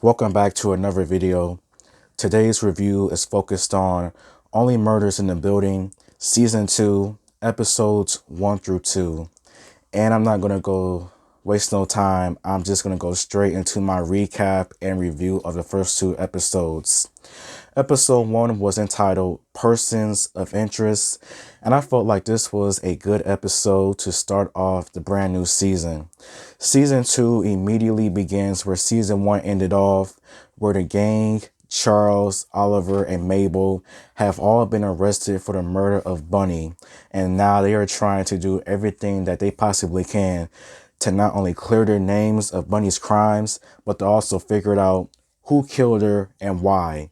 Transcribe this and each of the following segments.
Welcome back to another video. Today's review is focused on Only Murders in the Building, Season 2, Episodes 1 through 2. And I'm not going to go waste no time. I'm just going to go straight into my recap and review of the first two episodes. Episode 1 was entitled Persons of Interest, and I felt like this was a good episode to start off the brand new season. Season 2 immediately begins where Season 1 ended off, where the gang, Charles, Oliver, and Mabel have all been arrested for the murder of Bunny, and now they are trying to do everything that they possibly can to not only clear their names of Bunny's crimes, but to also figure out who killed her and why.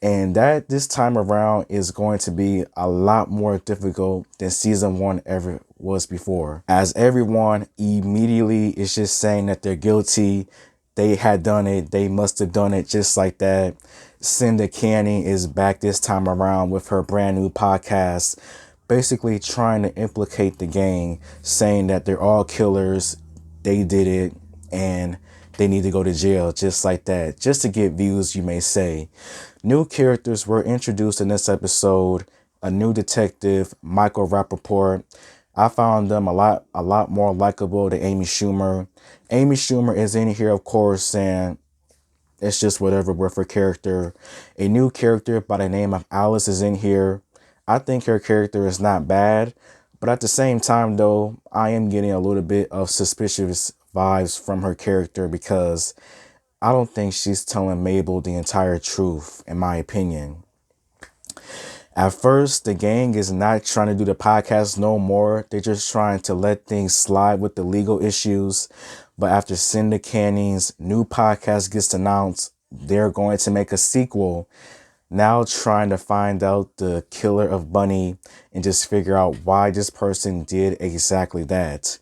And that this time around is going to be a lot more difficult than season 1 ever was before, as everyone immediately is just saying that they're guilty. They had done it. They must have done it just like that. Cinda Canning is back this time around with her brand new podcast, basically trying to implicate the gang, saying that they're all killers. They did it and they need to go to jail just like that, just to get views, you may say. New characters were introduced in this episode. A new detective, Michael Rappaport. I found them a lot more likable than Amy Schumer. Amy Schumer is in here, of course, and it's just whatever with her character. A new character by the name of Alice is in here. I think her character is not bad, but at the same time, though, I am getting a little bit of suspicious vibes from her character because I don't think she's telling Mabel the entire truth, in my opinion. At first, the gang is not trying to do the podcast no more. They're just trying to let things slide with the legal issues. But after Cinda Canning's new podcast gets announced, they're going to make a sequel, now trying to find out the killer of Bunny and just figure out why this person did exactly that.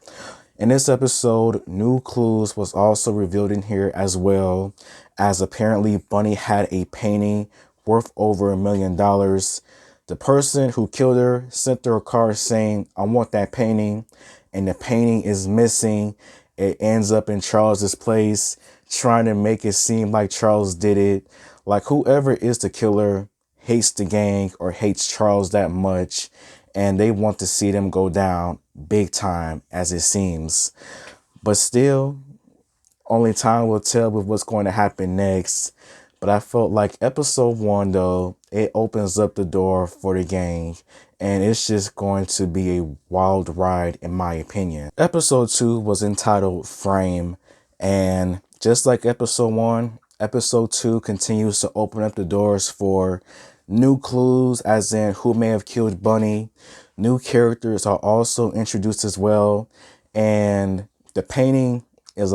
In this episode, new clues was also revealed in here as well, as apparently Bunny had a painting worth over $1 million. The person who killed her sent her a card saying, "I want that painting," and the painting is missing. It ends up in Charles's place, trying to make it seem like Charles did it. Like whoever is the killer hates the gang or hates Charles that much, and they want to see them go down big time, as it seems. But still, only time will tell with what's going to happen next. But I felt like episode 1, though, it opens up the door for the gang. And it's just going to be a wild ride, in my opinion. Episode 2 was entitled Frame. And just like episode 1, episode 2 continues to open up the doors for new clues, as in who may have killed Bunny. New characters are also introduced as well. And the painting is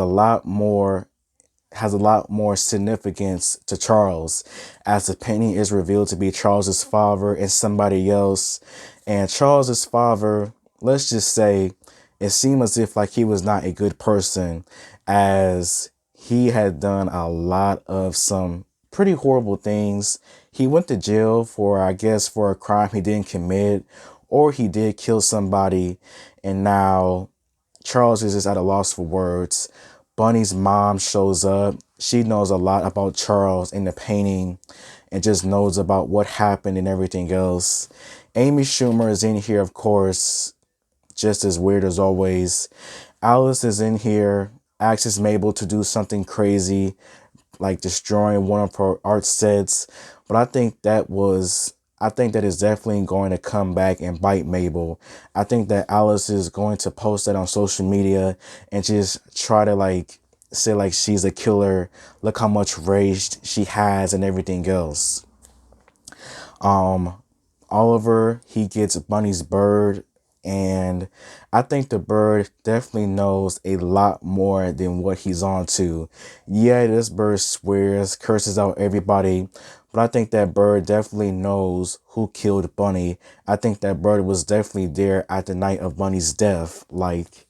has a lot more significance to Charles, as the painting is revealed to be Charles's father and somebody else. And Charles's father, let's just say, it seemed as if like he was not a good person, as he had done a lot of some pretty horrible things. He went to jail for, I guess, for a crime he didn't commit, or he did kill somebody, and now Charles is just at a loss for words. Bunny's mom shows up. She knows a lot about Charles in the painting and just knows about what happened and everything else. Amy Schumer is in here, of course, just as weird as always. Alice is in here, asks Mabel to do something crazy, like destroying one of her art sets. But I think that is definitely going to come back and bite Mabel. I think that Alice is going to post that on social media and just try to like say like she's a killer. Look how much rage she has and everything else. Oliver, he gets Bunny's bird, and I think the bird definitely knows a lot more than what he's on to. Yeah, this bird swears, curses out everybody, but I think that bird definitely knows who killed Bunny. I think that bird was definitely there at the night of Bunny's death. Like,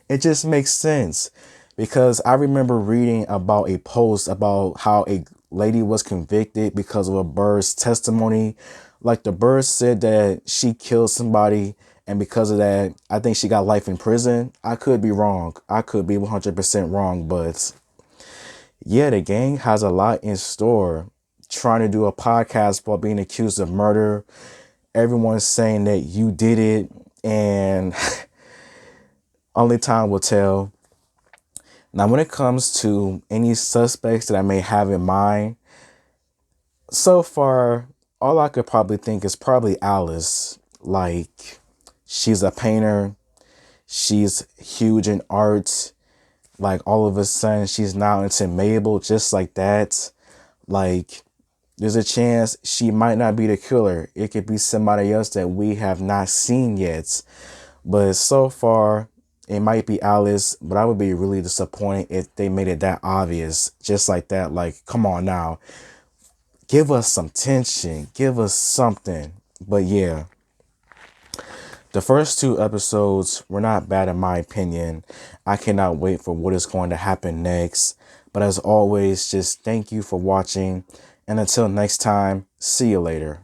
it just makes sense, because I remember reading about a post about how a lady was convicted because of a bird's testimony. Like the bird said that she killed somebody, and because of that, I think she got life in prison. I could be wrong. I could be 100% wrong, but Yeah, the gang has a lot in store. Trying to do a podcast while being accused of murder. Everyone's saying that you did it, and only time will tell. Now, when it comes to any suspects that I may have in mind, so far, all I could probably think is probably Alice. Like, she's a painter, she's huge in art. Like, all of a sudden, she's now into Mabel just like that. Like, there's a chance she might not be the killer. It could be somebody else that we have not seen yet. But so far, it might be Alice, but I would be really disappointed if they made it that obvious. Just like that. Like, come on now. Give us some tension. Give us something. But yeah, the first two episodes were not bad in my opinion. I cannot wait for what is going to happen next. But as always, just thank you for watching. And until next time, see you later.